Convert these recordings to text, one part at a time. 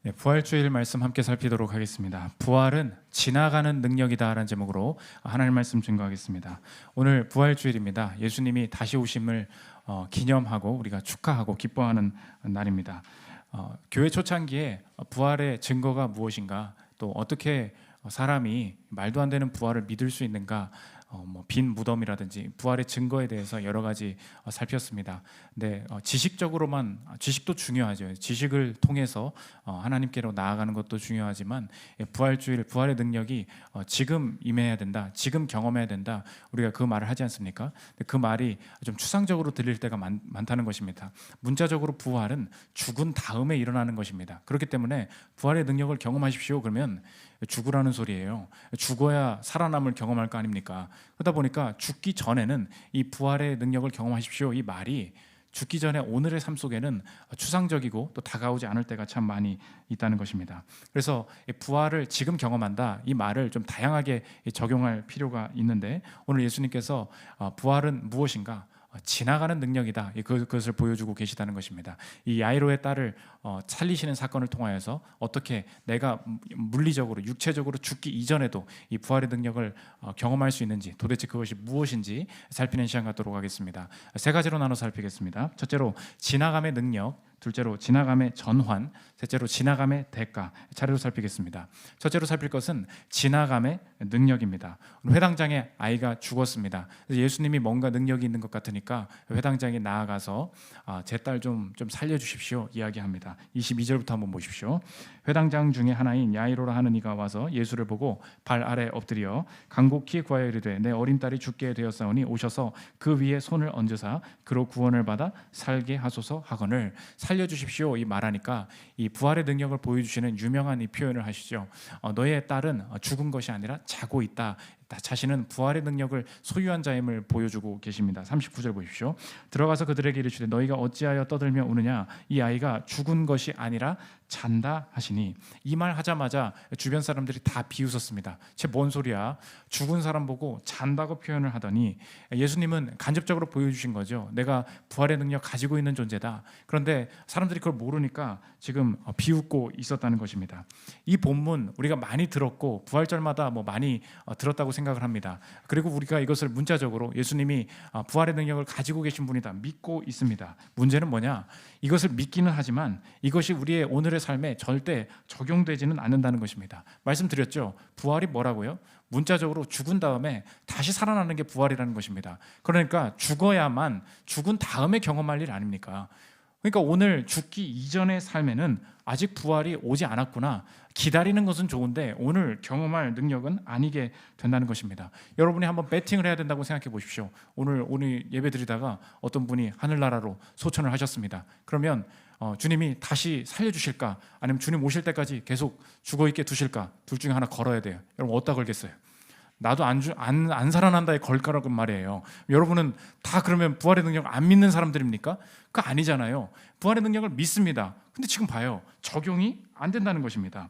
네, 부활주일 말씀 함께 살피도록 하겠습니다. 부활은 지나가는 능력이다라는 제목으로 하나님 말씀 증거하겠습니다. 오늘 부활주일입니다. 예수님이 다시 오심을 기념하고 우리가 축하하고 기뻐하는 날입니다. 교회 초창기에 부활의 증거가 무엇인가, 또 어떻게 사람이 말도 안 되는 부활을 믿을 수 있는가, 빈 무덤이라든지 부활의 증거에 대해서 여러 가지 살폈습니다. 근데 지식적으로만, 지식도 중요하죠. 지식을 통해서 하나님께로 나아가는 것도 중요하지만 부활주일, 부활의 능력이 지금 임해야 된다, 지금 경험해야 된다, 우리가 그 말을 하지 않습니까? 그 말이 좀 추상적으로 들릴 때가 많다는 것입니다. 문자적으로 부활은 죽은 다음에 일어나는 것입니다. 그렇기 때문에 부활의 능력을 경험하십시오 그러면 죽으라는 소리예요. 죽어야 살아남을 경험할 거 아닙니까? 그러다 보니까 죽기 전에는 이 부활의 능력을 경험하십시오, 이 말이 죽기 전에 오늘의 삶 속에는 추상적이고 또 다가오지 않을 때가 참 많이 있다는 것입니다. 그래서 부활을 지금 경험한다, 이 말을 좀 다양하게 적용할 필요가 있는데, 오늘 예수님께서 부활은 무엇인가, 지나가는 능력이다, 그것을 보여주고 계시다는 것입니다. 이 야이로의 딸을 살리시는 사건을 통하여서 어떻게 내가 물리적으로, 육체적으로 죽기 이전에도 이 부활의 능력을 경험할 수 있는지, 도대체 그것이 무엇인지 살피는 시간 갖도록 하겠습니다. 세 가지로 나눠 살피겠습니다. 첫째로 지나감의 능력, 둘째로 지나감의 전환, 셋째로 지나감의 대가, 차례로 살피겠습니다. 첫째로 살필 것은 지나감의 능력입니다. 회당장에 아이가 죽었습니다. 그래서 예수님이 뭔가 능력이 있는 것 같으니까 회당장에 나아가서 제 딸 좀 살려주십시오 이야기합니다. 22절부터 한번 보십시오. 회당장 중에 하나인 야이로라 하는 이가 와서 예수를 보고 발 아래 엎드려 간곡히 구하여 이르되 내 어린 딸이 죽게 되었사오니 오셔서 그 위에 손을 얹으사 그로 구원을 받아 살게 하소서 하거늘. 살려주십시오 이 말하니까 이 부활의 능력을 보여주시는 유명한 이 표현을 하시죠. 너의 딸은 죽은 것이 아니라 자고 있다. 자신은 부활의 능력을 소유한 자임을 보여주고 계십니다. 39절 보십시오. 들어가서 그들에게 이르시되 너희가 어찌하여 떠들며 우느냐, 이 아이가 죽은 것이 아니라 잔다 하시니. 이 말 하자마자 주변 사람들이 다 비웃었습니다. 쟤 뭔 소리야, 죽은 사람 보고 잔다고 표현을 하더니 예수님은 간접적으로 보여주신 거죠. 내가 부활의 능력 가지고 있는 존재다. 그런데 사람들이 그걸 모르니까 지금 비웃고 있었다는 것입니다. 이 본문 우리가 많이 들었고 부활절마다 많이 들었다고 생각을 합니다. 그리고 우리가 이것을 문자적으로 예수님이 부활의 능력을 가지고 계신 분이다 믿고 있습니다. 문제는 뭐냐, 이것을 믿기는 하지만 이것이 우리의 오늘의 삶에 절대 적용되지는 않는다는 것입니다. 말씀드렸죠. 부활이 뭐라고요? 문자적으로 죽은 다음에 다시 살아나는 게 부활이라는 것입니다. 그러니까 죽어야만, 죽은 다음에 경험할 일 아닙니까? 그러니까 오늘 죽기 이전의 삶에는 아직 부활이 오지 않았구나, 기다리는 것은 좋은데 오늘 경험할 능력은 아니게 된다는 것입니다. 여러분이 한번 배팅을 해야 된다고 생각해 보십시오. 오늘 예배 드리다가 어떤 분이 하늘나라로 소천을 하셨습니다. 그러면 주님이 다시 살려주실까, 아니면 주님 오실 때까지 계속 죽어있게 두실까, 둘 중에 하나 걸어야 돼요. 여러분 어디다 걸겠어요? 나도 안 살아난다에 걸 거라고 말이에요. 여러분은 다 그러면 부활의 능력 안 믿는 사람들입니까? 그거 아니잖아요. 부활의 능력을 믿습니다. 근데 지금 봐요, 적용이 안 된다는 것입니다.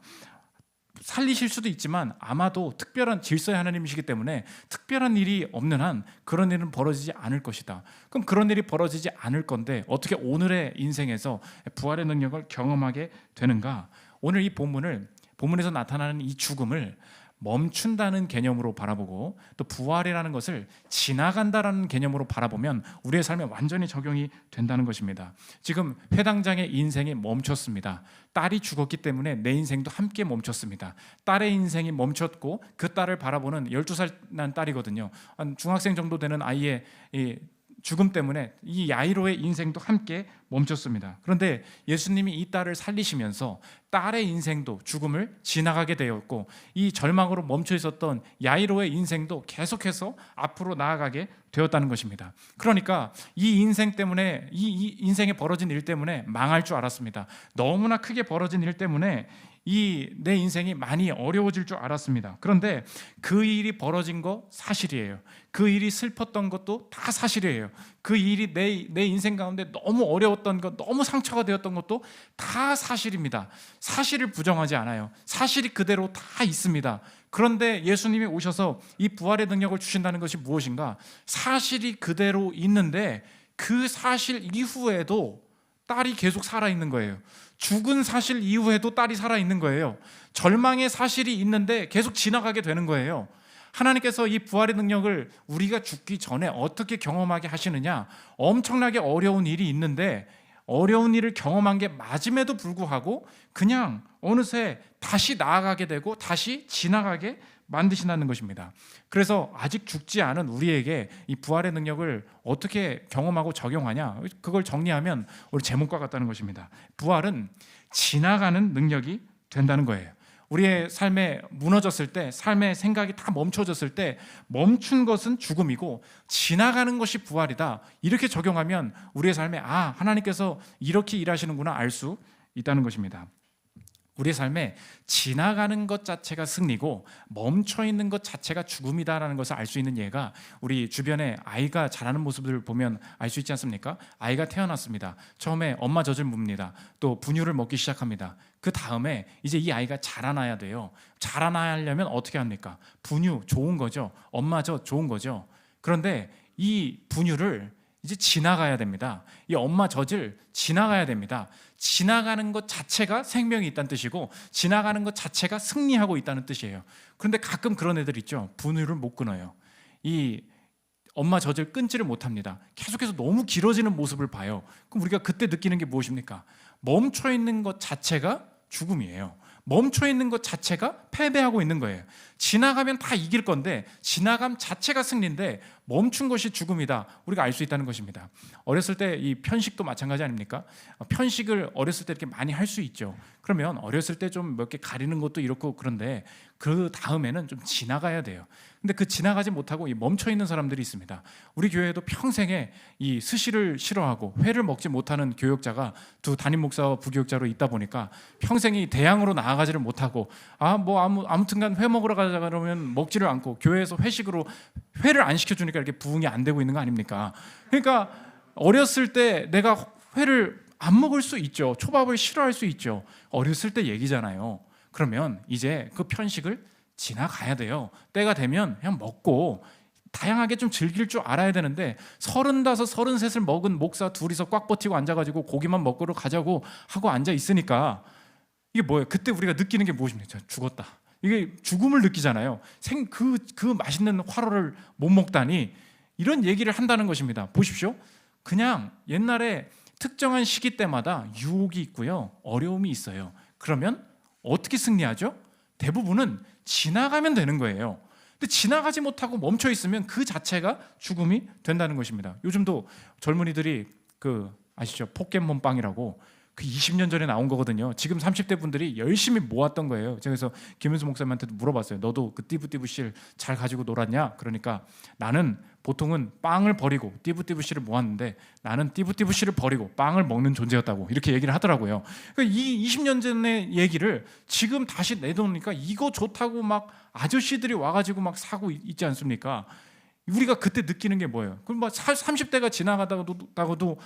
살리실 수도 있지만 아마도 특별한 질서의 하나님이시기 때문에 특별한 일이 없는 한 그런 일은 벌어지지 않을 것이다. 그럼 그런 일이 벌어지지 않을 건데 어떻게 오늘의 인생에서 부활의 능력을 경험하게 되는가? 오늘 이 본문에서 나타나는 이 죽음을 멈춘다는 개념으로 바라보고, 또 부활이라는 것을 지나간다라는 개념으로 바라보면 우리의 삶에 완전히 적용이 된다는 것입니다. 지금 회당장의 인생이 멈췄습니다. 딸이 죽었기 때문에 내 인생도 함께 멈췄습니다. 딸의 인생이 멈췄고 그 딸을 바라보는 12살 난 딸이거든요. 한 중학생 정도 되는 아이의 죽음 때문에 이 야이로의 인생도 함께 멈췄습니다. 그런데 예수님이 이 딸을 살리시면서 딸의 인생도 죽음을 지나가게 되었고, 이 절망으로 멈춰 있었던 야이로의 인생도 계속해서 앞으로 나아가게 되었다는 것입니다. 그러니까 이 인생 때문에, 이 인생에 벌어진 일 때문에 망할 줄 알았습니다. 너무나 크게 벌어진 일 때문에 내 인생이 많이 어려워질 줄 알았습니다. 그런데 그 일이 벌어진 거 사실이에요. 그 일이 슬펐던 것도 다 사실이에요. 그 일이 내 인생 가운데 너무 어려웠던 것, 너무 상처가 되었던 것도 다 사실입니다. 사실을 부정하지 않아요. 사실이 그대로 다 있습니다. 그런데 예수님이 오셔서 이 부활의 능력을 주신다는 것이 무엇인가? 사실이 그대로 있는데 그 사실 이후에도 딸이 계속 살아있는 거예요. 죽은 사실 이후에도 딸이 살아있는 거예요. 절망의 사실이 있는데 계속 지나가게 되는 거예요. 하나님께서 이 부활의 능력을 우리가 죽기 전에 어떻게 경험하게 하시느냐, 엄청나게 어려운 일이 있는데 어려운 일을 경험한 게 맞음에도 불구하고 그냥 어느새 다시 나아가게 되고 다시 지나가게 만드신다는 것입니다. 그래서 아직 죽지 않은 우리에게 이 부활의 능력을 어떻게 경험하고 적용하냐, 그걸 정리하면 우리 제목과 같다는 것입니다. 부활은 지나가는 능력이 된다는 거예요. 우리의 삶에 무너졌을 때, 삶의 생각이 다 멈춰졌을 때 멈춘 것은 죽음이고 지나가는 것이 부활이다. 이렇게 적용하면 우리의 삶에 하나님께서 이렇게 일하시는구나 알 수 있다는 것입니다. 우리의 삶에 지나가는 것 자체가 승리고 멈춰있는 것 자체가 죽음이다라는 것을 알 수 있는 예가 우리 주변에 아이가 자라는 모습을 보면 알 수 있지 않습니까? 아이가 태어났습니다. 처음에 엄마 젖을 묻습니다. 또 분유를 먹기 시작합니다. 그 다음에 이제 이 아이가 자라나야 돼요. 자라나야 하려면 어떻게 합니까? 분유 좋은 거죠. 엄마 젖 좋은 거죠. 그런데 이 분유를 이제 지나가야 됩니다. 이 엄마 젖을 지나가야 됩니다. 지나가는 것 자체가 생명이 있다는 뜻이고 지나가는 것 자체가 승리하고 있다는 뜻이에요. 그런데 가끔 그런 애들 있죠. 분유를 못 끊어요. 이 엄마 젖을 끊지를 못합니다. 계속해서 너무 길어지는 모습을 봐요. 그럼 우리가 그때 느끼는 게 무엇입니까? 멈춰 있는 것 자체가 죽음이에요. 멈춰 있는 것 자체가 패배하고 있는 거예요. 지나가면 다 이길 건데 지나감 자체가 승리인데 멈춘 것이 죽음이다. 우리가 알 수 있다는 것입니다. 어렸을 때 이 편식도 마찬가지 아닙니까? 편식을 어렸을 때 이렇게 많이 할 수 있죠. 그러면 어렸을 때 좀 몇 개 가리는 것도 이렇고 그런데 그 다음에는 좀 지나가야 돼요. 근데 그 지나가지 못하고 이 멈춰 있는 사람들이 있습니다. 우리 교회에도 평생에 이 스시를 싫어하고 회를 먹지 못하는 교역자가 두 담임 목사와 부교역자로 있다 보니까 평생이 대양으로 나아가지를 못하고 아무튼간 회 먹으러 가자 그러면 먹지를 않고 교회에서 회식으로 회를 안 시켜주니까 이렇게 부응이 안 되고 있는 거 아닙니까? 그러니까 어렸을 때 내가 회를 안 먹을 수 있죠. 초밥을 싫어할 수 있죠. 어렸을 때 얘기잖아요. 그러면 이제 그 편식을 지나가야 돼요. 때가 되면 그냥 먹고 다양하게 좀 즐길 줄 알아야 되는데 35, 33을 먹은 목사 둘이서 꽉 버티고 앉아가지고 고기만 먹으러 가자고 하고 앉아 있으니까 이게 뭐예요? 그때 우리가 느끼는 게 무엇입니까? 죽었다. 이게 죽음을 느끼잖아요. 그 맛있는 화로를 못 먹다니 이런 얘기를 한다는 것입니다. 보십시오. 그냥 옛날에 특정한 시기 때마다 유혹이 있고요. 어려움이 있어요. 그러면 어떻게 승리하죠? 대부분은 지나가면 되는 거예요. 근데 지나가지 못하고 멈춰 있으면 그 자체가 죽음이 된다는 것입니다. 요즘도 젊은이들이 아시죠? 포켓몬빵이라고 20년 전에 나온 거거든요. 지금 30대 분들이 열심히 모았던 거예요. 제가 그래서 김은수 목사님한테도 물어봤어요. 너도 그 띠부띠부실 잘 가지고 놀았냐? 그러니까 나는 보통은 빵을 버리고 띠부띠부실을 모았는데 나는 띠부띠부실을 버리고 빵을 먹는 존재였다고 이렇게 얘기를 하더라고요. 그러니까 이 20년 전의 얘기를 지금 다시 내놓으니까 이거 좋다고 막 아저씨들이 와가지고 막 사고 있지 않습니까? 우리가 그때 느끼는 게 뭐예요? 그럼 30대가 지나가다가도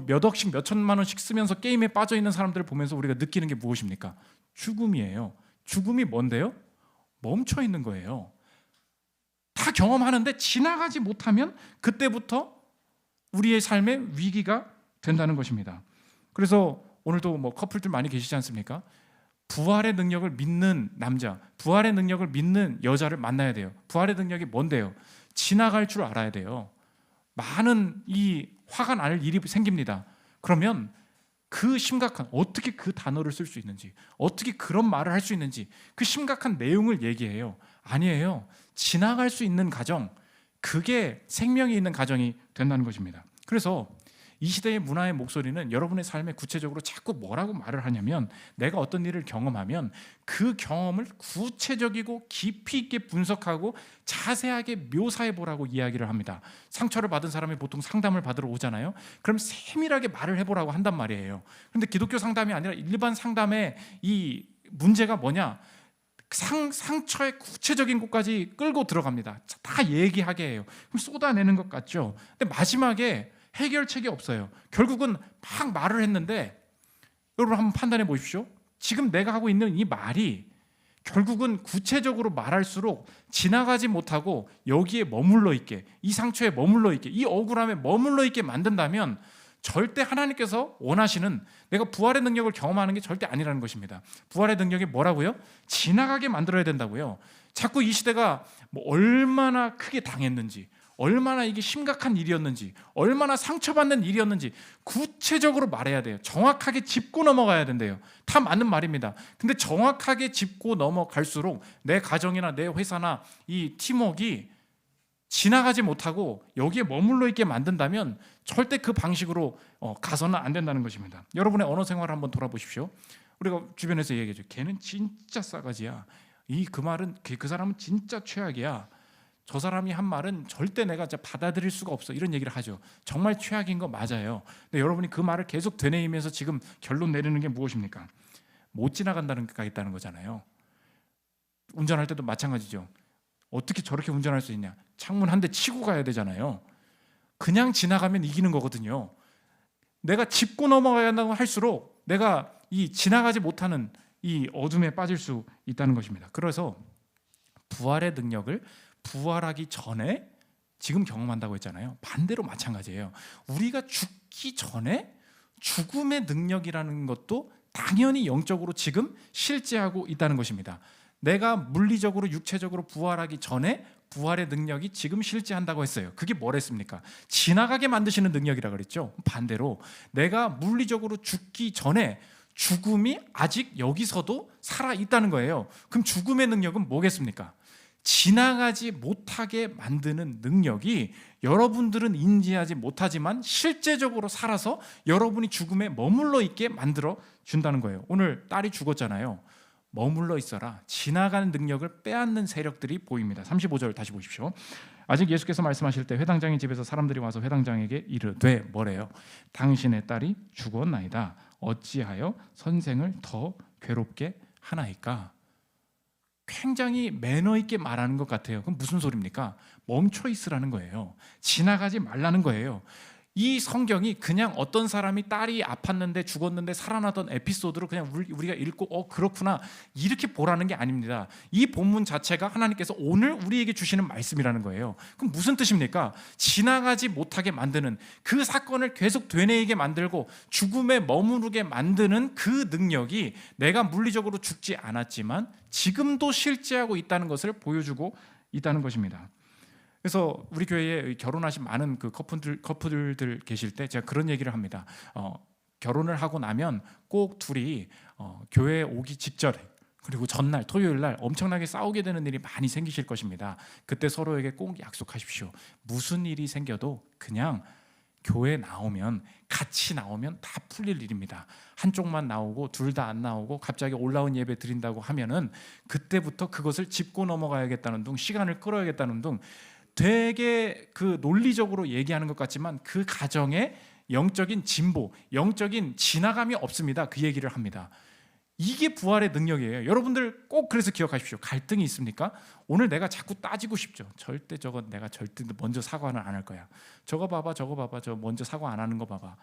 몇 억씩 몇 천만 원씩 쓰면서 게임에 빠져 있는 사람들을 보면서 우리가 느끼는 게 무엇입니까? 죽음이에요. 죽음이 뭔데요? 멈춰 있는 거예요. 다 경험하는데 지나가지 못하면 그때부터 우리의 삶에 위기가 된다는 것입니다. 그래서 오늘도 커플들 많이 계시지 않습니까? 부활의 능력을 믿는 남자, 부활의 능력을 믿는 여자를 만나야 돼요. 부활의 능력이 뭔데요? 지나갈 줄 알아야 돼요. 많은 이 화가 날 일이 생깁니다. 그러면 그 심각한 어떻게 그 단어를 쓸 수 있는지, 어떻게 그런 말을 할 수 있는지 그 심각한 내용을 얘기해요. 아니에요. 지나갈 수 있는 가정, 그게 생명이 있는 가정이 된다는 것입니다. 그래서 이 시대의 문화의 목소리는 여러분의 삶에 구체적으로 자꾸 뭐라고 말을 하냐면 내가 어떤 일을 경험하면 그 경험을 구체적이고 깊이 있게 분석하고 자세하게 묘사해 보라고 이야기를 합니다. 상처를 받은 사람이 보통 상담을 받으러 오잖아요. 그럼 세밀하게 말을 해보라고 한단 말이에요. 그런데 기독교 상담이 아니라 일반 상담의 이 문제가 뭐냐? 상처의 구체적인 곳까지 끌고 들어갑니다. 다 얘기하게 해요. 그럼 쏟아내는 것 같죠? 근데 마지막에 해결책이 없어요. 결국은 막 말을 했는데 여러분 한번 판단해 보십시오. 지금 내가 하고 있는 이 말이 결국은 구체적으로 말할수록 지나가지 못하고 여기에 머물러 있게, 이 상처에 머물러 있게, 이 억울함에 머물러 있게 만든다면 절대 하나님께서 원하시는 내가 부활의 능력을 경험하는 게 절대 아니라는 것입니다. 부활의 능력이 뭐라고요? 지나가게 만들어야 된다고요. 자꾸 이 시대가 뭐 얼마나 크게 당했는지, 얼마나 이게 심각한 일이었는지, 얼마나 상처받는 일이었는지 구체적으로 말해야 돼요. 정확하게 짚고 넘어가야 된대요. 다 맞는 말입니다. 근데 정확하게 짚고 넘어갈수록 내 가정이나 내 회사나 이 팀워크가 지나가지 못하고 여기에 머물러 있게 만든다면 절대 그 방식으로 가서는 안 된다는 것입니다. 여러분의 언어 생활을 한번 돌아보십시오. 우리가 주변에서 얘기하죠. 걔는 진짜 싸가지야. 그 말은 그 사람은 진짜 최악이야. 저 사람이 한 말은 절대 내가 받아들일 수가 없어. 이런 얘기를 하죠. 정말 최악인 거 맞아요. 근데 여러분이 그 말을 계속 되뇌이면서 지금 결론 내리는 게 무엇입니까? 못 지나간다는 게 있다는 거잖아요. 운전할 때도 마찬가지죠. 어떻게 저렇게 운전할 수 있냐? 창문 한 대 치고 가야 되잖아요. 그냥 지나가면 이기는 거거든요. 내가 짚고 넘어가야 한다고 할수록 내가 이 지나가지 못하는 이 어둠에 빠질 수 있다는 것입니다. 그래서 부활의 능력을 부활하기 전에 지금 경험한다고 했잖아요. 반대로 마찬가지예요. 우리가 죽기 전에 죽음의 능력이라는 것도 당연히 영적으로 지금 실제하고 있다는 것입니다. 내가 물리적으로 육체적으로 부활하기 전에 부활의 능력이 지금 실제한다고 했어요. 그게 뭐랬습니까? 지나가게 만드시는 능력이라 그랬죠. 반대로 내가 물리적으로 죽기 전에 죽음이 아직 여기서도 살아있다는 거예요. 그럼 죽음의 능력은 뭐겠습니까? 지나가지 못하게 만드는 능력이 여러분들은 인지하지 못하지만 실제적으로 살아서 여러분이 죽음에 머물러 있게 만들어 준다는 거예요. 오늘 딸이 죽었잖아요. 머물러 있어라. 지나가는 능력을 빼앗는 세력들이 보입니다. 35절 다시 보십시오. 아직 예수께서 말씀하실 때 회당장의 집에서 사람들이 와서 회당장에게 이르되 뭐래요? 당신의 딸이 죽었나이다. 어찌하여 선생을 더 괴롭게 하나이까? 굉장히 매너 있게 말하는 것 같아요. 그럼 무슨 소리입니까? 멈춰 있으라는 거예요. 지나가지 말라는 거예요. 이 성경이 그냥 어떤 사람이 딸이 아팠는데 죽었는데 살아나던 에피소드로 그냥 우리가 읽고 그렇구나 이렇게 보라는 게 아닙니다. 이 본문 자체가 하나님께서 오늘 우리에게 주시는 말씀이라는 거예요. 그럼 무슨 뜻입니까? 지나가지 못하게 만드는 그 사건을 계속 되뇌이게 만들고 죽음에 머무르게 만드는 그 능력이 내가 물리적으로 죽지 않았지만 지금도 실제하고 있다는 것을 보여주고 있다는 것입니다. 그래서 우리 교회에 결혼하신 많은 그 커플들 계실 때 제가 그런 얘기를 합니다. 결혼을 하고 나면 꼭 둘이 교회에 오기 직전에 그리고 전날 토요일 날 엄청나게 싸우게 되는 일이 많이 생기실 것입니다. 그때 서로에게 꼭 약속하십시오. 무슨 일이 생겨도 그냥 교회 나오면 같이 나오면 다 풀릴 일입니다. 한쪽만 나오고 둘 다 안 나오고 갑자기 올라온 예배 드린다고 하면은 그때부터 그것을 짚고 넘어가야겠다는 둥 시간을 끌어야겠다는 둥 되게 그 논리적으로 얘기하는 것 같지만 그 가정에 영적인 진보, 영적인 지나감이 없습니다. 그 얘기를 합니다. 이게 부활의 능력이에요. 여러분들 꼭 그래서 기억하십시오. 갈등이 있습니까? 오늘 내가 자꾸 따지고 싶죠. 절대 내가 절대 먼저 사과는 안 할 거야. 저거 봐봐, 저 먼저 사과 안 하는 거 봐봐.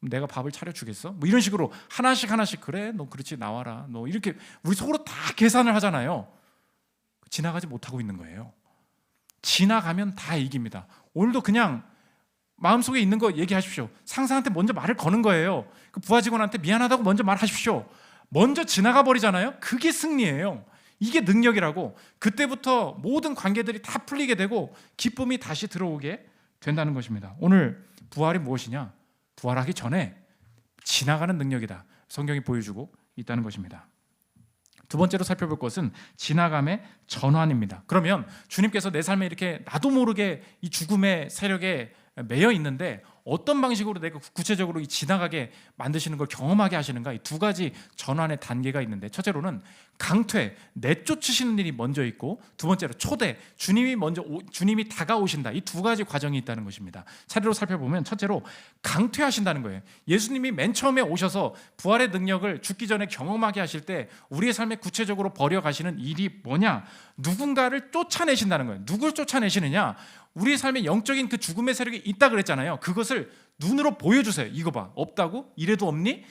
내가 밥을 차려주겠어? 뭐 이런 식으로 하나씩 그래, 너 그렇지 나와라. 너 이렇게 우리 속으로 다 계산을 하잖아요. 지나가지 못하고 있는 거예요. 지나가면 다 이깁니다. 오늘도 그냥 마음속에 있는 거 얘기하십시오. 상사한테 먼저 말을 거는 거예요. 그 부하 직원한테 미안하다고 먼저 말하십시오. 먼저 지나가 버리잖아요. 그게 승리예요. 이게 능력이라고. 그때부터 모든 관계들이 다 풀리게 되고 기쁨이 다시 들어오게 된다는 것입니다. 오늘 부활이 무엇이냐? 부활하기 전에 지나가는 능력이다. 성경이 보여주고 있다는 것입니다. 두 번째로 살펴볼 것은 지나감의 전환입니다. 그러면 주님께서 내 삶에 이렇게 나도 모르게 이 죽음의 세력에 매여 있는데 어떤 방식으로 내가 구체적으로 이 지나가게 만드시는 걸 경험하게 하시는가? 이 두 가지 전환의 단계가 있는데 첫째로는 강퇴, 내쫓으시는 일이 먼저 있고 두 번째로 초대, 주님이 다가오신다. 이 두 가지 과정이 있다는 것입니다. 차례로 살펴보면 첫째로 강퇴하신다는 거예요. 예수님이 맨 처음에 오셔서 부활의 능력을 죽기 전에 경험하게 하실 때 우리의 삶에 구체적으로 벌여가시는 일이 뭐냐? 누군가를 쫓아내신다는 거예요. 누굴 쫓아내시느냐? 우리의 삶에 영적인 그 죽음의 세력이 있다 그랬잖아요. 그것을 눈으로 보여주세요. 이거 봐. 없다고? 이래도 없니?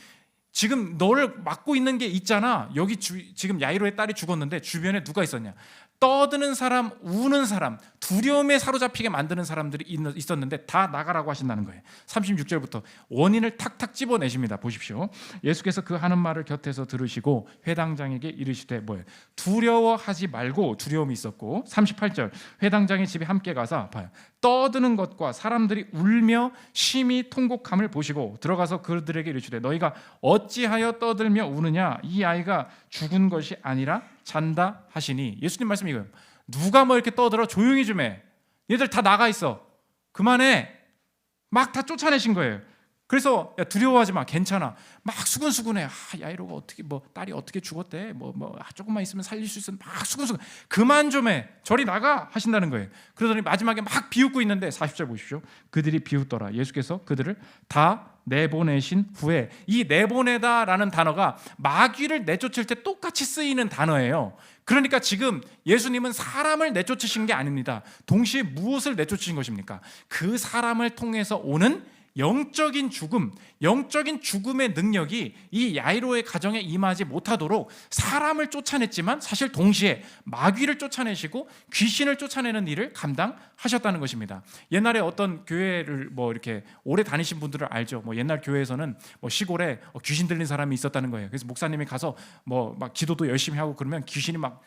지금 너를 막고 있는 게 있잖아. 여기 지금 야이로의 딸이 죽었는데 주변에 누가 있었냐? 떠드는 사람, 우는 사람, 두려움에 사로잡히게 만드는 사람들이 있었는데 다 나가라고 하신다는 거예요. 36절부터 원인을 탁탁 집어내십니다. 보십시오. 예수께서 그 하는 말을 곁에서 들으시고 회당장에게 이르시되 뭐예요? 두려워하지 말고. 두려움이 있었고 38절 회당장의 집에 함께 가서 봐요. 떠드는 것과 사람들이 울며 심히 통곡함을 보시고 들어가서 그들에게 이르시되 너희가 어찌하여 떠들며 우느냐? 이 아이가 죽은 것이 아니라 잔다 하시니. 예수님 말씀이 이거예요. 누가 뭐 이렇게 떠들어? 조용히 좀 해. 얘들 다 나가 있어. 그만해. 막 다 쫓아내신 거예요. 그래서 야, 두려워하지 마. 괜찮아. 막 수근수근해. 야이로가 어떻게 뭐 딸이 어떻게 죽었대? 조금만 있으면 살릴 수 있어. 막 수근수근. 그만 좀 해. 저리 나가 하신다는 거예요. 그러더니 마지막에 막 비웃고 있는데 40절 보십시오. 그들이 비웃더라. 예수께서 그들을 다 내보내신 후에, 이 내보내다라는 단어가 마귀를 내쫓을 때 똑같이 쓰이는 단어예요. 그러니까 지금 예수님은 사람을 내쫓으신 게 아닙니다. 동시에 무엇을 내쫓으신 것입니까? 그 사람을 통해서 오는 영적인 죽음, 영적인 죽음의 능력이 이 야이로의 가정에 임하지 못하도록 사람을 쫓아냈지만 사실 동시에 마귀를 쫓아내시고 귀신을 쫓아내는 일을 감당하셨다는 것입니다. 옛날에 어떤 교회를 이렇게 오래 다니신 분들을 알죠. 옛날 교회에서는 시골에 귀신 들린 사람이 있었다는 거예요. 그래서 목사님이 가서 막 기도도 열심히 하고 그러면 귀신이 막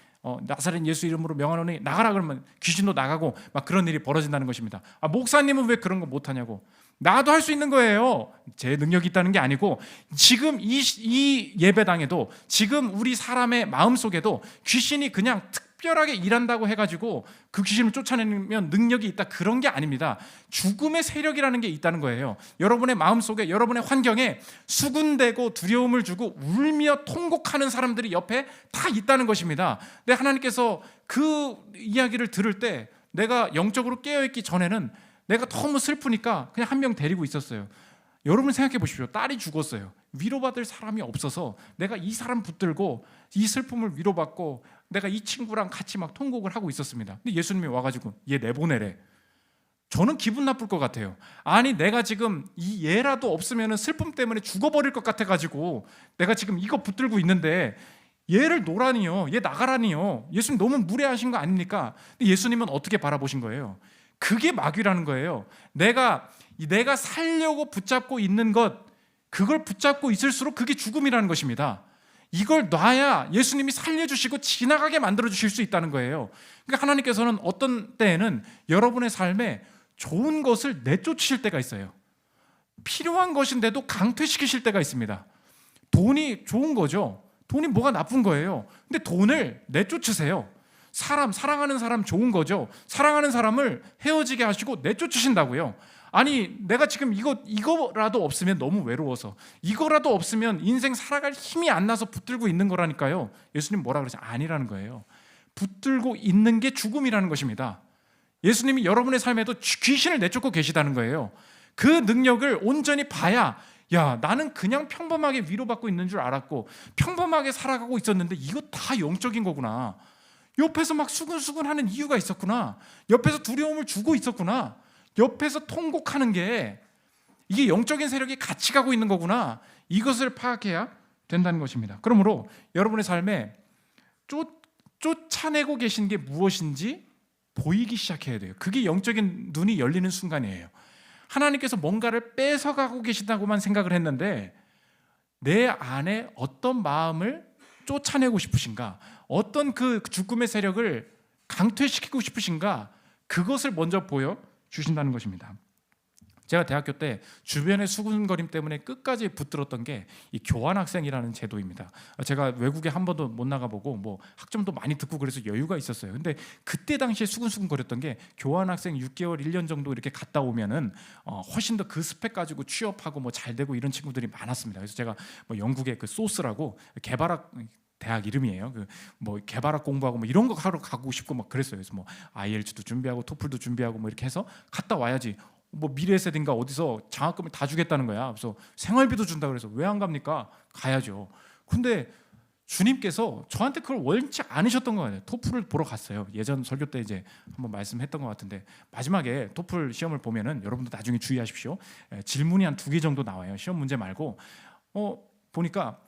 나사렛 예수 이름으로 명하노니 나가라 그러면 귀신도 나가고 막 그런 일이 벌어진다는 것입니다. 목사님은 왜 그런 거 못하냐고. 나도 할 수 있는 거예요. 제 능력이 있다는 게 아니고 지금 이 예배당에도 지금 우리 사람의 마음속에도 귀신이 그냥 특별하게 일한다고 해가지고 그 귀신을 쫓아내면 능력이 있다, 그런 게 아닙니다. 죽음의 세력이라는 게 있다는 거예요. 여러분의 마음속에, 여러분의 환경에 수군대고 두려움을 주고 울며 통곡하는 사람들이 옆에 다 있다는 것입니다. 근데 하나님께서 그 이야기를 들을 때 내가 영적으로 깨어있기 전에는 내가 너무 슬프니까 그냥 한 명 데리고 있었어요. 여러분 생각해 보십시오. 딸이 죽었어요. 위로받을 사람이 없어서 내가 이 사람 붙들고 이 슬픔을 위로받고 내가 이 친구랑 같이 막 통곡을 하고 있었습니다. 근데 예수님이 와가지고 얘 내보내래. 저는 기분 나쁠 것 같아요. 아니 내가 지금 이 얘라도 없으면 슬픔 때문에 죽어버릴 것 같아가지고 내가 지금 이거 붙들고 있는데 얘를 놓으라니요, 얘 나가라니요. 예수님 너무 무례하신 거 아닙니까? 근데 예수님은 어떻게 바라보신 거예요? 그게 마귀라는 거예요. 내가 살려고 붙잡고 있는 것, 그걸 붙잡고 있을수록 그게 죽음이라는 것입니다. 이걸 놔야 예수님이 살려주시고 지나가게 만들어주실 수 있다는 거예요. 그러니까 하나님께서는 어떤 때에는 여러분의 삶에 좋은 것을 내쫓으실 때가 있어요. 필요한 것인데도 강퇴시키실 때가 있습니다. 돈이 좋은 거죠. 돈이 뭐가 나쁜 거예요. 근데 돈을 내쫓으세요. 사랑하는 사람 좋은 거죠. 사랑하는 사람을 헤어지게 하시고 내쫓으신다고요. 아니 내가 지금 이거라도 없으면 너무 외로워서, 이거라도 없으면 인생 살아갈 힘이 안 나서 붙들고 있는 거라니까요. 예수님 뭐라 그러죠? 아니라는 거예요. 붙들고 있는 게 죽음이라는 것입니다. 예수님이 여러분의 삶에도 귀신을 내쫓고 계시다는 거예요. 그 능력을 온전히 봐야, 야 나는 그냥 평범하게 위로받고 있는 줄 알았고 평범하게 살아가고 있었는데 이거 다 영적인 거구나. 옆에서 막 수근수근하는 이유가 있었구나. 옆에서 두려움을 주고 있었구나. 옆에서 통곡하는 게 이게 영적인 세력이 같이 가고 있는 거구나. 이것을 파악해야 된다는 것입니다. 그러므로 여러분의 삶에 쫓아내고 계신 게 무엇인지 보이기 시작해야 돼요. 그게 영적인 눈이 열리는 순간이에요. 하나님께서 뭔가를 뺏어가고 계신다고만 생각을 했는데 내 안에 어떤 마음을 쫓아내고 싶으신가, 어떤 그 죽음의 세력을 강퇴시키고 싶으신가, 그것을 먼저 보여주신다는 것입니다. 제가 대학교 때 주변의 수군거림 때문에 끝까지 붙들었던 게 이 교환학생이라는 제도입니다. 제가 외국에 한 번도 못 나가보고 학점도 많이 듣고 그래서 여유가 있었어요. 근데 그때 당시에 수근수근거렸던 게 교환학생 6개월, 1년 정도 이렇게 갔다 오면은 훨씬 더 그 스펙 가지고 취업하고 잘 되고 이런 친구들이 많았습니다. 그래서 제가 영국의 그 소스라고 개발학 대학 이름이에요. 개발학 공부하고 이런 거 하러 가고 싶고 그랬어요. 그래서 IELTS도 준비하고 토플도 준비하고 이렇게 해서 갔다 와야지. 미래세대인가 어디서 장학금을 다 주겠다는 거야. 그래서 생활비도 준다 그래서 왜 안 갑니까? 가야죠. 근데 주님께서 저한테 그걸 원치 않으셨던 거 같아요. 토플을 보러 갔어요. 예전 설교 때 이제 한번 말씀했던 것 같은데 마지막에 토플 시험을 보면은 여러분도 나중에 주의하십시오. 질문이 한 2개 정도 나와요. 시험 문제 말고 보니까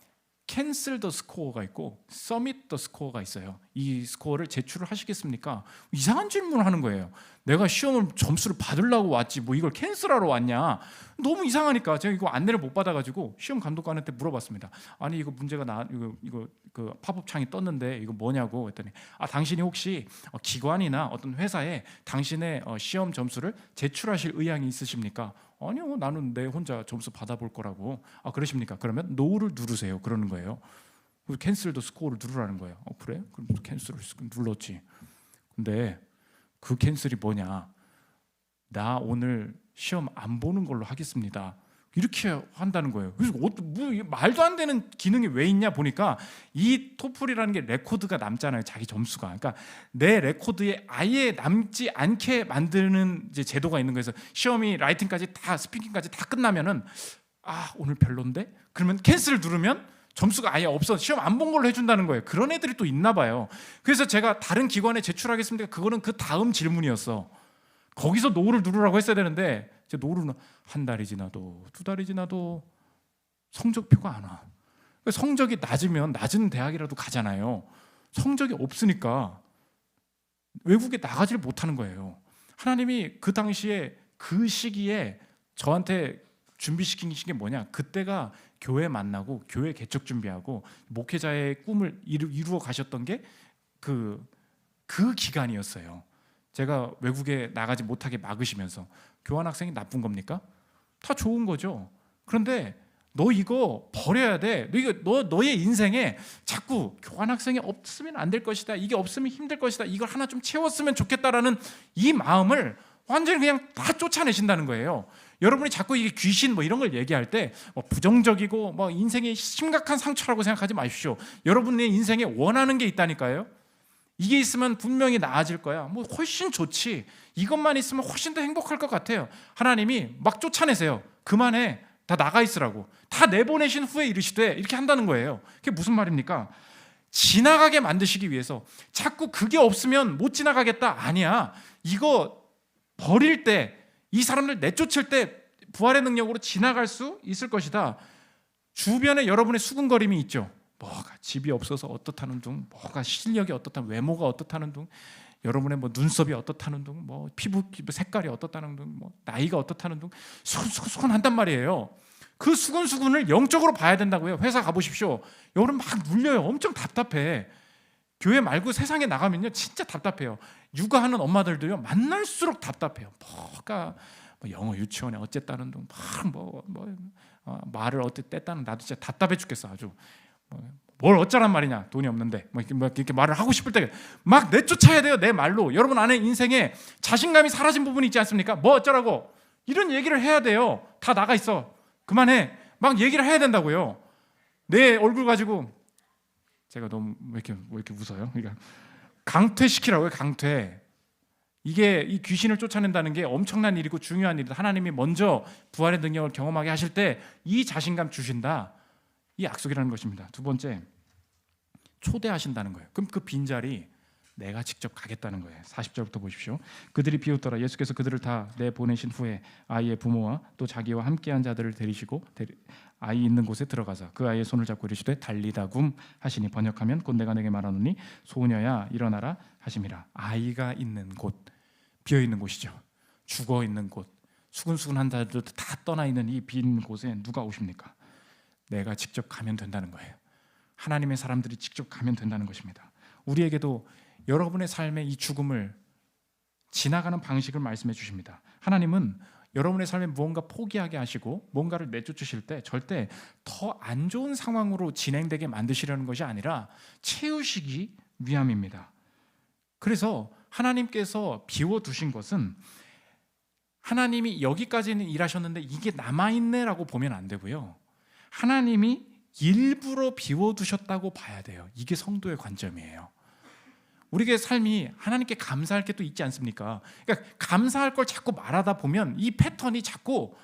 cancel the score가 있고 submit the score가 있어요. 이 스코어를 제출을 하시겠습니까? 이상한 질문을 하는 거예요. 내가 시험을 점수를 받으려고 왔지 뭐 이걸 캔슬하러 왔냐? 너무 이상하니까 제가 이거 안내를 못 받아가지고 시험 감독관한테 물어봤습니다. 아니 이거 문제가 이거 그 팝업 창이 떴는데 이거 뭐냐고 했더니 당신이 혹시 기관이나 어떤 회사에 당신의 시험 점수를 제출하실 의향이 있으십니까? 아니요, 나는 내 혼자 점수 받아볼 거라고. 그러십니까? 그러면 노를 누르세요. 그러는 거예요. 캔슬도 스코어를 누르라는 거예요. 그래? 그럼 캔슬을 눌렀지. 근데 그 캔슬이 뭐냐? 나 오늘 시험 안 보는 걸로 하겠습니다. 이렇게 한다는 거예요. 그래서 말도 안 되는 기능이 왜 있냐 보니까 이 토플이라는 게 레코드가 남잖아요. 자기 점수가. 그러니까 내 레코드에 아예 남지 않게 만드는 이제 제도가 있는 거예요. 그래서 시험이 라이팅까지 다 스피킹까지 다 끝나면은 오늘 별론데? 그러면 캔슬을 누르면 점수가 아예 없어. 시험 안 본 걸로 해준다는 거예요. 그런 애들이 또 있나 봐요. 그래서 제가 다른 기관에 제출하겠습니다. 그거는 그 다음 질문이었어. 거기서 노를 누르라고 했어야 되는데 제 노를 한 달이 지나도 두 달이 지나도 성적표가 안 와. 성적이 낮으면 낮은 대학이라도 가잖아요. 성적이 없으니까 외국에 나가지를 못하는 거예요. 하나님이 그 당시에 그 시기에 저한테 준비시킨 게 뭐냐? 그때가 교회 만나고 교회 개척 준비하고 목회자의 꿈을 이루어 가셨던 게 그 기간이었어요. 제가 외국에 나가지 못하게 막으시면서 교환학생이 나쁜 겁니까? 다 좋은 거죠. 그런데 너 이거 버려야 돼. 너의 인생에 자꾸 교환학생이 없으면 안 될 것이다. 이게 없으면 힘들 것이다. 이걸 하나 좀 채웠으면 좋겠다라는 이 마음을 완전히 그냥 다 쫓아내신다는 거예요. 여러분이 자꾸 이게 귀신 뭐 이런 걸 얘기할 때 부정적이고 뭐 인생의 심각한 상처라고 생각하지 마십시오. 여러분의 인생에 원하는 게 있다니까요. 이게 있으면 분명히 나아질 거야. 뭐 훨씬 좋지. 이것만 있으면 훨씬 더 행복할 것 같아요. 하나님이 막 쫓아내세요. 그만해. 다 나가 있으라고. 다 내보내신 후에 이르시되 이렇게 한다는 거예요. 그게 무슨 말입니까? 지나가게 만드시기 위해서. 자꾸 그게 없으면 못 지나가겠다. 아니야. 이거 버릴 때, 이 사람들 내쫓을 때 부활의 능력으로 지나갈 수 있을 것이다. 주변에 여러분의 수군거림이 있죠. 뭐가 집이 없어서 어떻다는 둥, 뭐가 실력이 어떻다는, 외모가 어떻다는 둥, 여러분의 뭐 눈썹이 어떻다는 둥, 뭐 피부 색깔이 어떻다는 둥, 뭐 나이가 어떻다는 둥, 수근수근 한단 말이에요. 그 수근수근을 영적으로 봐야 된다고요. 회사 가보십시오. 여러분 막 눌려요. 엄청 답답해. 교회 말고 세상에 나가면요 진짜 답답해요. 육아하는 엄마들도요 만날수록 답답해요. 뭐가 영어 유치원에 어쨌다는 둥, 말을 어쨌다는, 나도 진짜 답답해 죽겠어. 아주 뭘 어쩌란 말이냐, 돈이 없는데 이렇게 말을 하고 싶을 때 막 내쫓아야 돼요. 내 말로. 여러분 안에 인생에 자신감이 사라진 부분이 있지 않습니까? 뭐 어쩌라고 이런 얘기를 해야 돼요. 다 나가 있어. 그만해. 막 얘기를 해야 된다고요. 내 얼굴 가지고 제가 너무 왜 이렇게 웃어요? 그러니까 강퇴시키라고요. 강퇴. 이게 이 귀신을 쫓아낸다는 게 엄청난 일이고 중요한 일이다. 하나님이 먼저 부활의 능력을 경험하게 하실 때 이 자신감 주신다. 이 약속이라는 것입니다. 두 번째, 초대하신다는 거예요. 그럼 그 빈자리 내가 직접 가겠다는 거예요. 40절부터 보십시오. 그들이 비웃더라. 예수께서 그들을 다 내보내신 후에 아이의 부모와 또 자기와 함께한 자들을 데리시고 아이 있는 곳에 들어가서 그 아이의 손을 잡고 이르시되 달리다굼 하시니, 번역하면 곧 내가 내게 말하노니 소녀야 일어나라 하심이라. 아이가 있는 곳, 비어 있는 곳이죠. 죽어 있는 곳, 수근수근한 자들도 다 떠나 있는 이 빈 곳에 누가 오십니까? 내가 직접 가면 된다는 거예요. 하나님의 사람들이 직접 가면 된다는 것입니다. 우리에게도 여러분의 삶의 이 죽음을 지나가는 방식을 말씀해 주십니다. 하나님은 여러분의 삶에 무언가 포기하게 하시고 뭔가를 내쫓으실 때 절대 더 안 좋은 상황으로 진행되게 만드시려는 것이 아니라 채우시기 위함입니다. 그래서 하나님께서 비워두신 것은 하나님이 여기까지는 일하셨는데 이게 남아있네라고 보면 안 되고요. 하나님이 일부러 비워두셨다고 봐야 돼요. 이게 성도의 관점이에요. 우리의 삶이 하나님께 감사할 게 또 있지 않습니까? 그러니까 감사할 걸 자꾸 말하다 보면 이 패턴이 자꾸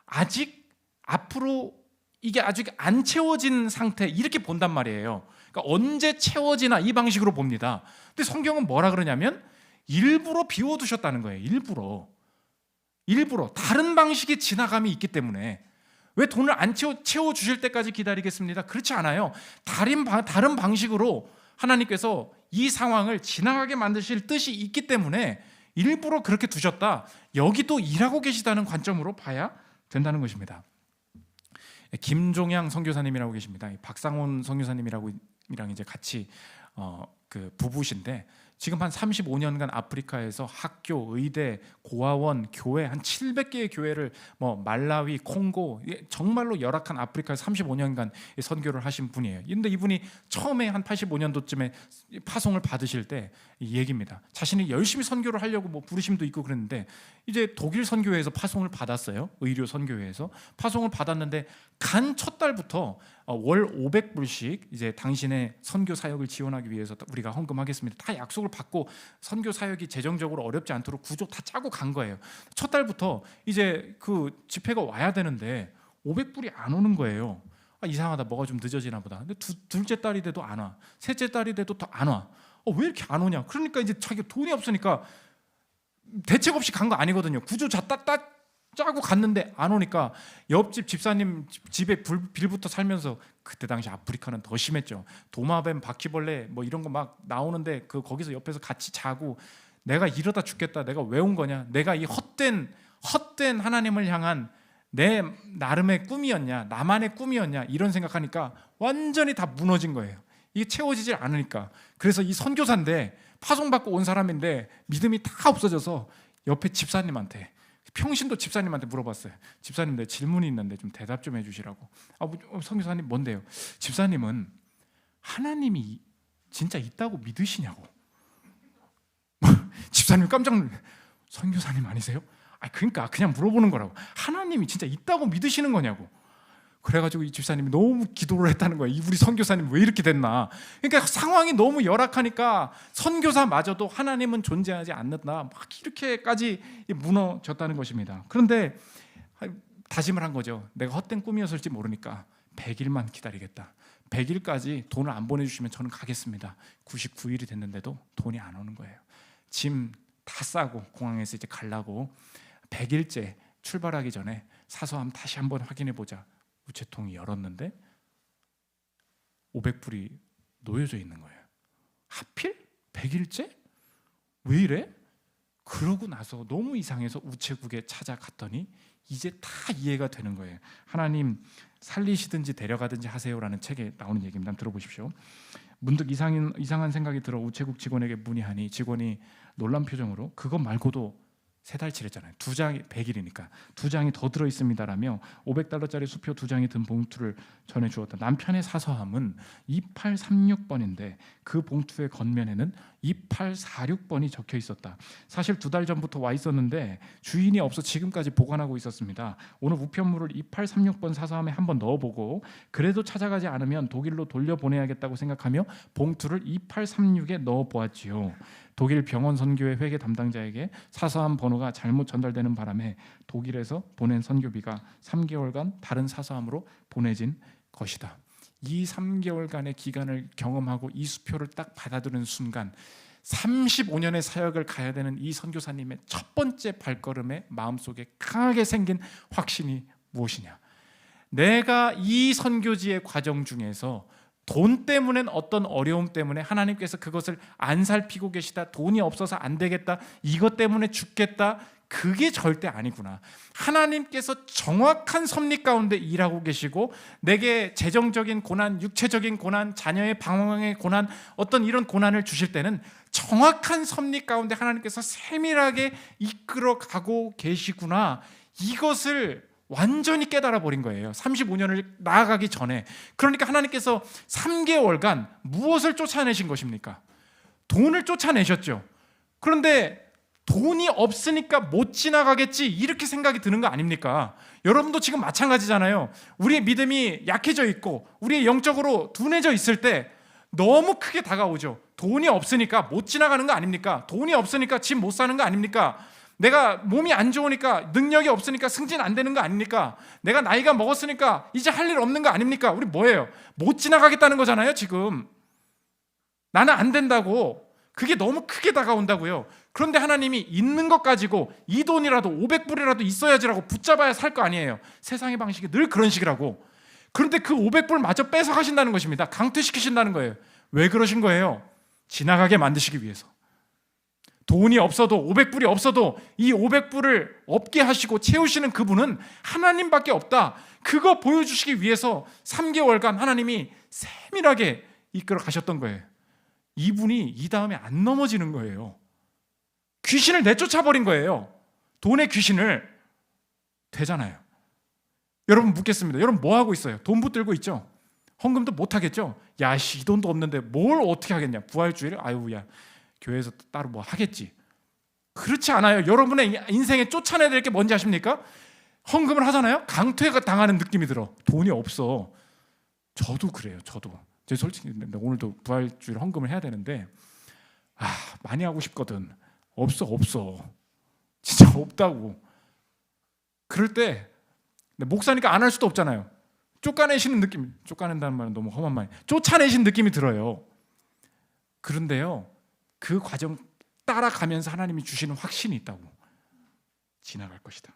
아직 앞으로 이게 아직 안 채워진 상태 이렇게 본단 말이에요. 그러니까 언제 채워지나 이 방식으로 봅니다. 근데 성경은 뭐라 그러냐면 일부러 비워두셨다는 거예요. 일부러 다른 방식의 지나감이 있기 때문에. 왜 돈을 안 채워주실 때까지 기다리겠습니다? 그렇지 않아요. 다른 방식으로 하나님께서 이 상황을 지나가게 만드실 뜻이 있기 때문에 일부러 그렇게 두셨다. 여기도 일하고 계시다는 관점으로 봐야 된다는 것입니다. 김종양 선교사님이라고 계십니다. 박상원 선교사님이랑 이제 같이 그 부부신데 지금 한 35년간 아프리카에서 학교, 의대, 고아원, 교회 한 700개의 교회를 말라위, 콩고 정말로 열악한 아프리카에서 35년간 선교를 하신 분이에요. 그런데 이분이 처음에 한 85년도쯤에 파송을 받으실 때 이 얘기입니다. 자신이 열심히 선교를 하려고 부르심도 있고 그랬는데 이제 독일 선교회에서 파송을 받았어요. 의료 선교회에서 파송을 받았는데 간 첫 달부터 월 500불씩 이제 당신의 선교 사역을 지원하기 위해서 우리가 헌금하겠습니다. 다 약속을 받고 선교 사역이 재정적으로 어렵지 않도록 구조 다 짜고 간 거예요. 첫 달부터 이제 그 집회가 와야 되는데 500불이 안 오는 거예요. 이상하다, 뭐가 좀 늦어지나 보다. 근데 둘째 딸이 돼도 안 와. 셋째 딸이 돼도 더 안 와. 왜 이렇게 안 오냐? 그러니까 이제 자기가 돈이 없으니까 대책 없이 간 거 아니거든요. 구조 짜고 갔는데 안 오니까 옆집 집사님 집에 빌부터 살면서, 그때 당시 아프리카는 더 심했죠. 도마뱀, 바퀴벌레 이런 거 막 나오는데 거기서 옆에서 같이 자고, 내가 이러다 죽겠다, 내가 왜 온 거냐, 내가 이 헛된 하나님을 향한 내 나름의 꿈이었냐, 나만의 꿈이었냐, 이런 생각하니까 완전히 다 무너진 거예요. 이게 채워지질 않으니까. 그래서 이 선교사인데 파송받고 온 사람인데 믿음이 다 없어져서 옆에 집사님한테, 평신도 집사님한테 물어봤어요. 집사님, 내 질문이 있는데 좀 대답 좀 해주시라고. 선교사님, 뭔데요? 집사님은 하나님이 진짜 있다고 믿으시냐고. 집사님 깜짝 놀래. 선교사님 아니세요? 그러니까 그냥 물어보는 거라고. 하나님이 진짜 있다고 믿으시는 거냐고. 그래가지고 이 집사님이 너무 기도를 했다는 거예요. 우리 선교사님 왜 이렇게 됐나. 그러니까 상황이 너무 열악하니까 선교사마저도 하나님은 존재하지 않는다, 막 이렇게까지 무너졌다는 것입니다. 그런데 다짐을 한 거죠. 내가 헛된 꿈이었을지 모르니까 100일만 기다리겠다. 100일까지 돈을 안 보내주시면 저는 가겠습니다. 99일이 됐는데도 돈이 안 오는 거예요. 짐 다 싸고 공항에서 이제 가려고 100일째 출발하기 전에 사서함 다시 한번 확인해 보자. 우체통이 열었는데 500불이 놓여져 있는 거예요. 하필 100일째? 왜 이래? 그러고 나서 너무 이상해서 우체국에 찾아갔더니 이제 다 이해가 되는 거예요. 하나님 살리시든지 데려가든지 하세요라는 책에 나오는 얘기입니다. 한번 들어보십시오. 문득 이상한 생각이 들어 우체국 직원에게 문의하니 직원이 놀란 표정으로 그것 말고도 3달치를 했잖아요. 2장이 100일이니까 2장이 더 들어있습니다라며 $500짜리 수표 2장이 든 봉투를 전해주었다. 남편의 사서함은 2836번인데 그 봉투의 겉면에는 2846번이 적혀 있었다. 사실 2달 전부터 와 있었는데 주인이 없어 지금까지 보관하고 있었습니다. 오늘 우편물을 2836번 사서함에 한번 넣어보고 그래도 찾아가지 않으면 독일로 돌려보내야겠다고 생각하며 봉투를 2836에 넣어보았지요. 독일 병원 선교회 회계 담당자에게 사서함 번호가 잘못 전달되는 바람에 독일에서 보낸 선교비가 3개월간 다른 사서함으로 보내진 것이다. 이 3개월간의 기간을 경험하고 이 수표를 딱 받아들이는 순간 35년의 사역을 가야 되는 이 선교사님의 첫 번째 발걸음에 마음속에 강하게 생긴 확신이 무엇이냐? 내가 이 선교지의 과정 중에서 돈 때문에, 어떤 어려움 때문에 하나님께서 그것을 안 살피고 계시다, 돈이 없어서 안 되겠다, 이것 때문에 죽겠다, 그게 절대 아니구나. 하나님께서 정확한 섭리 가운데 일하고 계시고 내게 재정적인 고난, 육체적인 고난, 자녀의 방황의 고난, 어떤 이런 고난을 주실 때는 정확한 섭리 가운데 하나님께서 세밀하게 이끌어가고 계시구나, 이것을 완전히 깨달아 버린 거예요. 35년을 나아가기 전에. 그러니까 하나님께서 3개월간 무엇을 쫓아내신 것입니까? 돈을 쫓아내셨죠. 그런데 돈이 없으니까 못 지나가겠지, 이렇게 생각이 드는 거 아닙니까? 여러분도 지금 마찬가지잖아요. 우리의 믿음이 약해져 있고 우리의 영적으로 둔해져 있을 때 너무 크게 다가오죠. 돈이 없으니까 못 지나가는 거 아닙니까? 돈이 없으니까 집 못 사는 거 아닙니까? 내가 몸이 안 좋으니까, 능력이 없으니까 승진 안 되는 거 아닙니까? 내가 나이가 먹었으니까 이제 할 일 없는 거 아닙니까? 우리 뭐예요? 못 지나가겠다는 거잖아요, 지금. 나는 안 된다고. 그게 너무 크게 다가온다고요. 그런데 하나님이 있는 것 가지고 이 돈이라도 500불이라도 있어야지라고 붙잡아야 살 거 아니에요. 세상의 방식이 늘 그런 식이라고. 그런데 그 500불 마저 뺏어 가신다는 것입니다. 강퇴시키신다는 거예요. 왜 그러신 거예요? 지나가게 만드시기 위해서. 돈이 없어도 500불이 없어도 이 500불을 없게 하시고 채우시는 그분은 하나님밖에 없다. 그거 보여주시기 위해서 3개월간 하나님이 세밀하게 이끌어 가셨던 거예요. 이분이 이 다음에 안 넘어지는 거예요. 귀신을 내쫓아버린 거예요. 돈의 귀신을. 되잖아요. 여러분 묻겠습니다. 여러분 뭐 하고 있어요? 돈 붙들고 있죠? 헌금도 못 하겠죠? 야, 이 돈도 없는데 뭘 어떻게 하겠냐? 부활주의를? 아유, 야, 교회에서 따로 뭐 하겠지. 그렇지 않아요. 여러분의 인생에 쫓아내야 될 게 뭔지 아십니까? 헌금을 하잖아요. 강퇴가 당하는 느낌이 들어. 돈이 없어. 저도 그래요. 저도. 제 솔직히 오늘도 부활주일 헌금을 해야 되는데 많이 하고 싶거든. 없어. 진짜 없다고. 그럴 때 목사니까 안 할 수도 없잖아요. 쫓아내시는 느낌. 쫓아낸다는 말은 너무 험한 말. 쫓아내신 느낌이 들어요. 그런데요, 그 과정 따라가면서 하나님이 주시는 확신이 있다고. 지나갈 것이다.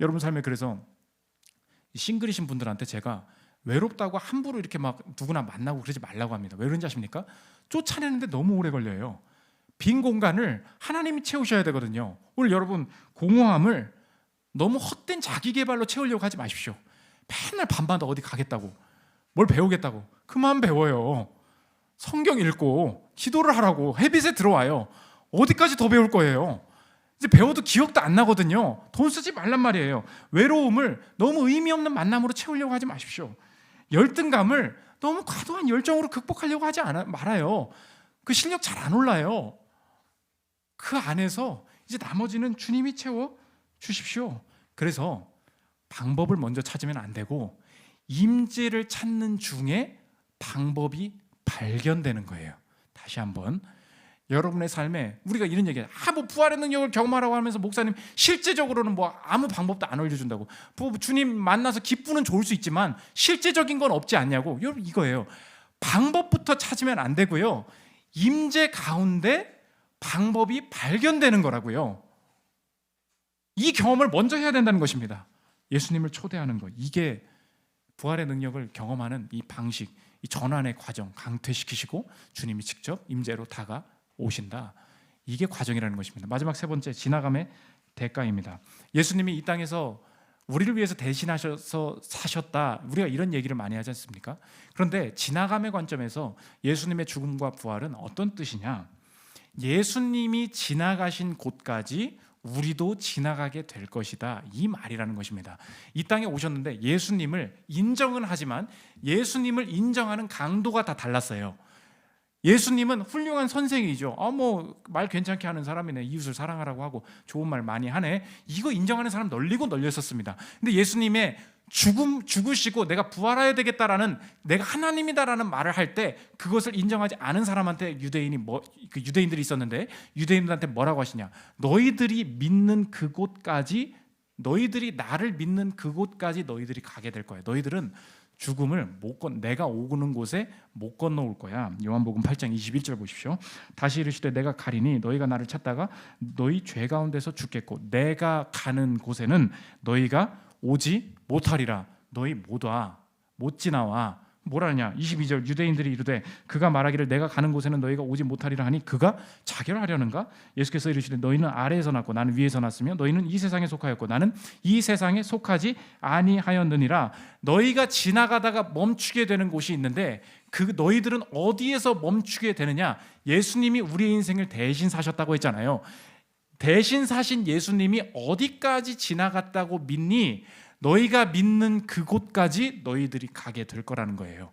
여러분 삶에 그래서 싱글이신 분들한테 제가 외롭다고 함부로 이렇게 막 누구나 만나고 그러지 말라고 합니다. 왜 그런지 아십니까? 쫓아내는데 너무 오래 걸려요. 빈 공간을 하나님이 채우셔야 되거든요. 오늘 여러분 공허함을 너무 헛된 자기 개발로 채우려고 하지 마십시오. 맨날 밤마다 어디 가겠다고, 뭘 배우겠다고. 그만 배워요. 성경 읽고 기도를 하라고. 햇빛에 들어와요. 어디까지 더 배울 거예요? 이제 배워도 기억도 안 나거든요. 돈 쓰지 말란 말이에요. 외로움을 너무 의미 없는 만남으로 채우려고 하지 마십시오. 열등감을 너무 과도한 열정으로 극복하려고 하지 말아요. 그 실력 잘 안 올라요. 그 안에서 이제 나머지는 주님이 채워 주십시오. 그래서 방법을 먼저 찾으면 안 되고 임재를 찾는 중에 방법이 발견되는 거예요. 다시 한번 여러분의 삶에 우리가 이런 얘기해요. 뭐 부활의 능력을 경험하라고 하면서 목사님 실제적으로는 뭐 아무 방법도 안 알려준다고. 주님 만나서 기쁘는 좋을 수 있지만 실제적인 건 없지 않냐고. 여러분 이거예요. 방법부터 찾으면 안 되고요. 임재 가운데 방법이 발견되는 거라고요. 이 경험을 먼저 해야 된다는 것입니다. 예수님을 초대하는 것. 이게 부활의 능력을 경험하는 이 방식, 이 전환의 과정, 강퇴시키시고 주님이 직접 임재로 다가오신다. 이게 과정이라는 것입니다. 마지막 세 번째, 지나감의 대가입니다. 예수님이 이 땅에서 우리를 위해서 대신하셔서 사셨다. 우리가 이런 얘기를 많이 하지 않습니까? 그런데 지나감의 관점에서 예수님의 죽음과 부활은 어떤 뜻이냐? 예수님이 지나가신 곳까지 우리도 지나가게 될 것이다. 이 말이라는 것입니다. 이 땅에 오셨는데 예수님을 인정은 하지만 예수님을 인정하는 강도가 다 달랐어요. 예수님은 훌륭한 선생이죠. 뭐 말 괜찮게 하는 사람이네. 이웃을 사랑하라고 하고 좋은 말 많이 하네. 이거 인정하는 사람 널리고 널렸었습니다. 근데 예수님의 죽으시고 내가 부활해야 되겠다라는, 내가 하나님이다라는 말을 할 때 그것을 인정하지 않은 사람한테 유대인들이 있었는데 유대인들한테 뭐라고 하시냐? 너희들이 믿는 그곳까지, 너희들이 나를 믿는 그곳까지 너희들이 가게 될 거야. 너희들은 죽음을 내가 오는 곳에 못 건너올 거야. 요한복음 8장 21절 보십시오. 다시 이르시되 내가 가리니 너희가 나를 찾다가 너희 죄 가운데서 죽겠고 내가 가는 곳에는 너희가 오지 못하리라. 너희 못 지나와. 뭐라냐? 22절 유대인들이 이르되 그가 말하기를 내가 가는 곳에는 너희가 오지 못하리라 하니 그가 자결하려는가? 예수께서 이르시되 너희는 아래에서 났고 나는 위에서 났으며 너희는 이 세상에 속하였고 나는 이 세상에 속하지 아니하였느니라. 너희가 지나가다가 멈추게 되는 곳이 있는데 그 너희들은 어디에서 멈추게 되느냐? 예수님이 우리의 인생을 대신 사셨다고 했잖아요. 대신 사신 예수님이 어디까지 지나갔다고 믿니? 너희가 믿는 그곳까지 너희들이 가게 될 거라는 거예요.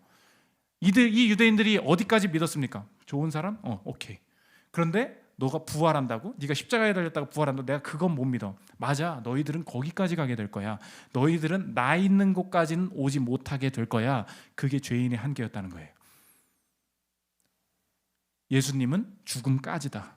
이 유대인들이 어디까지 믿었습니까? 좋은 사람? 오케이. 그런데 너가 부활한다고? 네가 십자가에 달렸다고 부활한다고? 내가 그건 못 믿어. 맞아. 너희들은 거기까지 가게 될 거야. 너희들은 나 있는 곳까지는 오지 못하게 될 거야. 그게 죄인의 한계였다는 거예요. 예수님은 죽음까지다.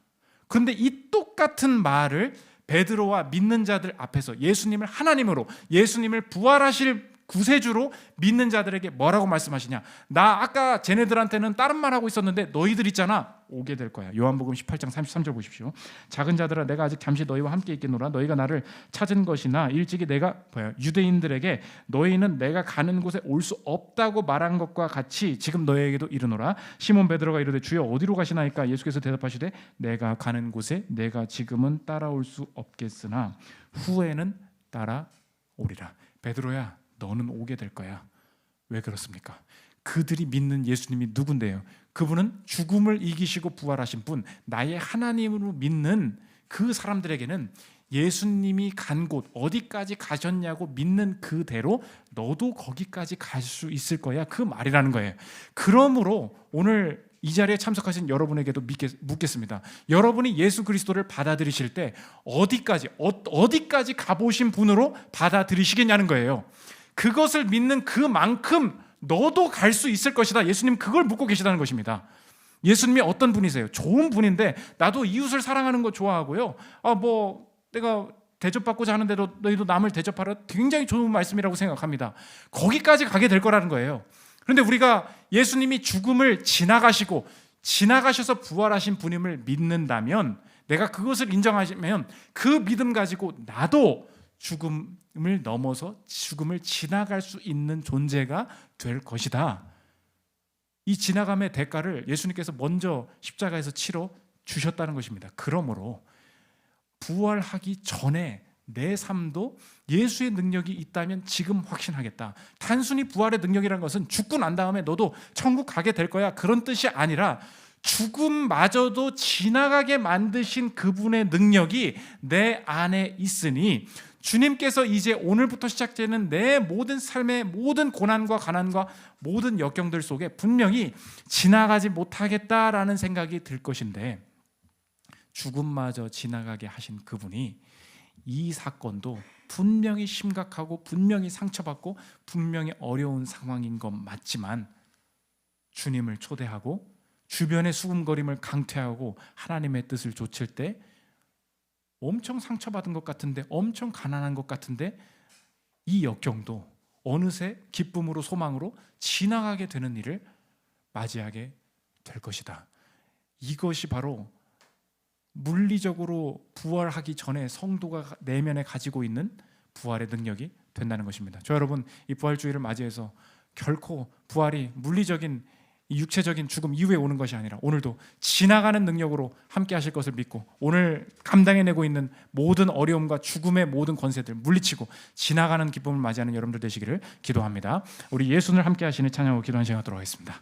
그런데 이 똑같은 말을 베드로와 믿는 자들 앞에서 예수님을 하나님으로, 예수님을 부활하실 구세주로 믿는 자들에게 뭐라고 말씀하시냐? 나 아까 쟤네들한테는 다른 말 하고 있었는데 너희들 있잖아, 오게 될 거야. 요한복음 18장 33절 보십시오. 작은 자들아, 내가 아직 잠시 너희와 함께 있겠노라. 너희가 나를 찾은 것이나 일찍이 내가 유대인들에게 너희는 내가 가는 곳에 올 수 없다고 말한 것과 같이 지금 너희에게도 이르노라. 시몬 베드로가 이르되 주여 어디로 가시나이까? 예수께서 대답하시되 내가 가는 곳에 내가 지금은 따라올 수 없겠으나 후에는 따라오리라. 베드로야, 너는 오게 될 거야. 왜 그렇습니까? 그들이 믿는 예수님이 누군데요? 그분은 죽음을 이기시고 부활하신 분, 나의 하나님으로 믿는 그 사람들에게는 예수님이 간 곳 어디까지 가셨냐고 믿는 그대로 너도 거기까지 갈 수 있을 거야, 그 말이라는 거예요. 그러므로 오늘 이 자리에 참석하신 여러분에게도 묻겠습니다. 여러분이 예수 그리스도를 받아들이실 때 어디까지 가보신 분으로 받아들이시겠냐는 거예요. 그것을 믿는 그만큼 너도 갈 수 있을 것이다. 예수님 그걸 묻고 계시다는 것입니다. 예수님이 어떤 분이세요? 좋은 분인데 나도 이웃을 사랑하는 거 좋아하고요. 내가 대접받고자 하는데도 너희도 남을 대접하라. 굉장히 좋은 말씀이라고 생각합니다. 거기까지 가게 될 거라는 거예요. 그런데 우리가 예수님이 죽음을 지나가셔서 부활하신 분임을 믿는다면, 내가 그것을 인정하시면 그 믿음 가지고 나도 죽음을 넘어서 죽음을 지나갈 수 있는 존재가 될 것이다. 이 지나감의 대가를 예수님께서 먼저 십자가에서 치러 주셨다는 것입니다. 그러므로 부활하기 전에 내 삶도 예수의 능력이 있다면 지금 확신하겠다. 단순히 부활의 능력이라는 것은 죽고 난 다음에 너도 천국 가게 될 거야, 그런 뜻이 아니라 죽음마저도 지나가게 만드신 그분의 능력이 내 안에 있으니 주님께서 이제 오늘부터 시작되는 내 모든 삶의 모든 고난과 가난과 모든 역경들 속에 분명히 지나가지 못하겠다라는 생각이 들 것인데, 죽음마저 지나가게 하신 그분이 이 사건도 분명히 심각하고 분명히 상처받고 분명히 어려운 상황인 건 맞지만 주님을 초대하고 주변의 수군거림을 강퇴하고 하나님의 뜻을 좇을 때 엄청 상처받은 것 같은데, 엄청 가난한 것 같은데, 이 역경도 어느새 기쁨으로 소망으로 지나가게 되는 일을 맞이하게 될 것이다. 이것이 바로 물리적으로 부활하기 전에 성도가 내면에 가지고 있는 부활의 능력이 된다는 것입니다. 저 여러분, 이 부활주의를 맞이해서 결코 부활이 물리적인 육체적인 죽음 이후에 오는 것이 아니라 오늘도 지나가는 능력으로 함께 하실 것을 믿고, 오늘 감당해내고 있는 모든 어려움과 죽음의 모든 권세들 물리치고 지나가는 기쁨을 맞이하는 여러분들 되시기를 기도합니다. 우리 예수를 함께 하시는 찬양으로 기도하는 시간 갖도록 하겠습니다.